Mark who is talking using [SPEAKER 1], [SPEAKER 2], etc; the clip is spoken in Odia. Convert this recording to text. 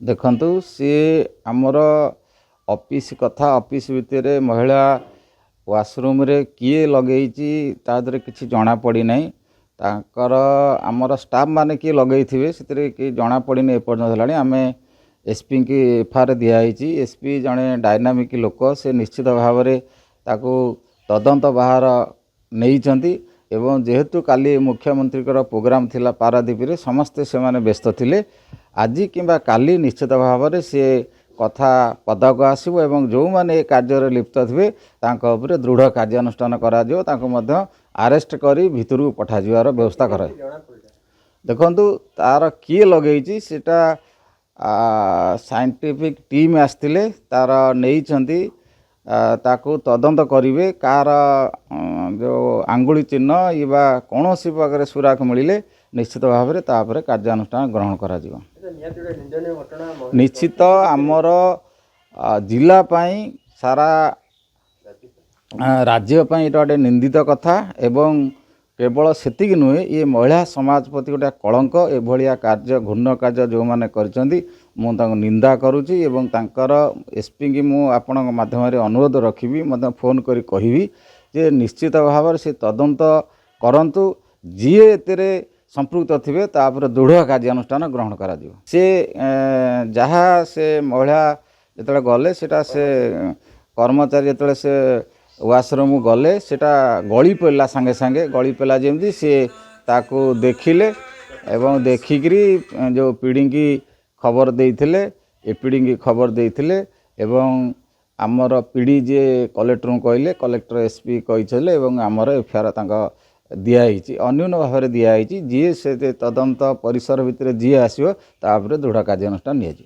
[SPEAKER 1] ଦେଖନ୍ତୁ ସିଏ ଆମର ଅଫିସ୍ କଥା ଅଫିସ୍ ଭିତରେ ମହିଳା ୱାସରୁମ୍ରେ କିଏ ଲଗେଇଛି ତା ଦେହରେ କିଛି ଜଣାପଡ଼ି ନାହିଁ। ତାଙ୍କର ଆମର ଷ୍ଟାଫ୍ ମାନେ କିଏ ଲଗେଇଥିବେ ସେଥିରେ କି ଜଣାପଡ଼ିନି ଏପର୍ଯ୍ୟନ୍ତ ହେଲାଣି। ଆମେ ଏସ୍ପିଙ୍କି ଏଫଆଇଆର୍ ଦିଆହେଇଛି। ଏସ୍ପି ଜଣେ ଡାଇନାମିକ୍ ଲୋକ, ସେ ନିଶ୍ଚିତ ଭାବରେ ତାକୁ ତଦନ୍ତ ବାହାର ନେଇଛନ୍ତି ଏବଂ ଯେହେତୁ କାଲି ମୁଖ୍ୟମନ୍ତ୍ରୀଙ୍କର ପ୍ରୋଗ୍ରାମ ଥିଲା ପାରାଦୀପରେ, ସମସ୍ତେ ସେମାନେ ବ୍ୟସ୍ତ ଥିଲେ। ଆଜି କିମ୍ବା କାଲି ନିଶ୍ଚିତ ଭାବରେ ସେ କଥା ପଦାକୁ ଆସିବ ଏବଂ ଯେଉଁମାନେ ଏ କାର୍ଯ୍ୟରେ ଲିପ୍ତ ଥିବେ ତାଙ୍କ ଉପରେ ଦୃଢ଼ କାର୍ଯ୍ୟାନୁଷ୍ଠାନ କରାଯିବ। ତାଙ୍କୁ ମଧ୍ୟ ଆରେଷ୍ଟ କରି ଭିତରକୁ ପଠାଯିବାର ବ୍ୟବସ୍ଥା କରାଯିବ। ଦେଖନ୍ତୁ ତାର କିଏ ଲଗେଇଛି ସେଟା ସାଇଣ୍ଟିଫିକ୍ ଟିମ୍ ଆସିଥିଲେ, ତାର ନେଇଛନ୍ତି, ତାକୁ ତଦନ୍ତ କରିବେ। କାହାର ଯେଉଁ ଆଙ୍ଗୁଳି ଚିହ୍ନ ବା କୌଣସି ପ୍ରକାର ସୁରାକ ମିଳିଲେ ନିଶ୍ଚିତ ଭାବରେ ତା ଉପରେ କାର୍ଯ୍ୟାନୁଷ୍ଠାନ ଗ୍ରହଣ କରାଯିବ। ନିଶ୍ଚିତ ଆମର ଜିଲ୍ଲା ପାଇଁ ସାରା ରାଜ୍ୟ ପାଇଁ ଏଇଟା ଗୋଟେ ନିନ୍ଦିତ କଥା ଏବଂ କେବଳ ସେତିକି ନୁହେଁ, ଇଏ ମହିଳା ସମାଜ ପ୍ରତି ଗୋଟେ କଳଙ୍କ। ଏଭଳିଆ କାର୍ଯ୍ୟ ଘୃଣ୍ୟ କାର୍ଯ୍ୟ ଯେଉଁମାନେ କରିଛନ୍ତି ମୁଁ ତାଙ୍କୁ ନିନ୍ଦା କରୁଛି ଏବଂ ତାଙ୍କର ଏସ୍ପିଙ୍କି ମୁଁ ଆପଣଙ୍କ ମାଧ୍ୟମରେ ଅନୁରୋଧ ରଖିବି, ମଧ୍ୟ ଫୋନ୍ କରି କହିବି ଯେ ନିଶ୍ଚିତ ଭାବରେ ସେ ତଦନ୍ତ କରନ୍ତୁ। ଯିଏ ଏଥିରେ ସମ୍ପୃକ୍ତ ଥିବେ ତାପରେ ଦୃଢ଼ କାର୍ଯ୍ୟାନୁଷ୍ଠାନ ଗ୍ରହଣ କରାଯିବ। ସେ ଯାହା ସେ ମହିଳା ଯେତେବେଳେ ଗଲେ ସେଟା ସେ କର୍ମଚାରୀ ଯେତେବେଳେ ସେ ୱାସରୁମ୍ ଗଲେ ସେଟା ଗଳି ପଡ଼ିଲା, ସାଙ୍ଗେ ସାଙ୍ଗେ ଗଳି ପଡ଼ିଲା। ଯେମିତି ସିଏ ତାକୁ ଦେଖିଲେ ଏବଂ ଦେଖିକିରି ଯେଉଁ ପିଢ଼ିକି ଖବର ଦେଇଥିଲେ, ଏପିଡ଼ିକି ଖବର ଦେଇଥିଲେ ଏବଂ ଆମର ପିଢ଼ି ଯିଏ କଲେକ୍ଟରଙ୍କୁ କହିଲେ, କଲେକ୍ଟର ଏସ୍ପି କହିଥିଲେ ଏବଂ ଆମର ଏଫଆଇଆର୍ ତାଙ୍କ ଦିଆହେଇଛି, ଅନ୍ୟୁନ ଭାବରେ ଦିଆହେଇଛି। ଯିଏ ସେ ତଦନ୍ତ ପରିସର ଭିତରେ ଯିଏ ଆସିବ ତା ଉପରେ ଦୃଢ଼ କାର୍ଯ୍ୟାନୁଷ୍ଠାନ ନିଆଯିବ।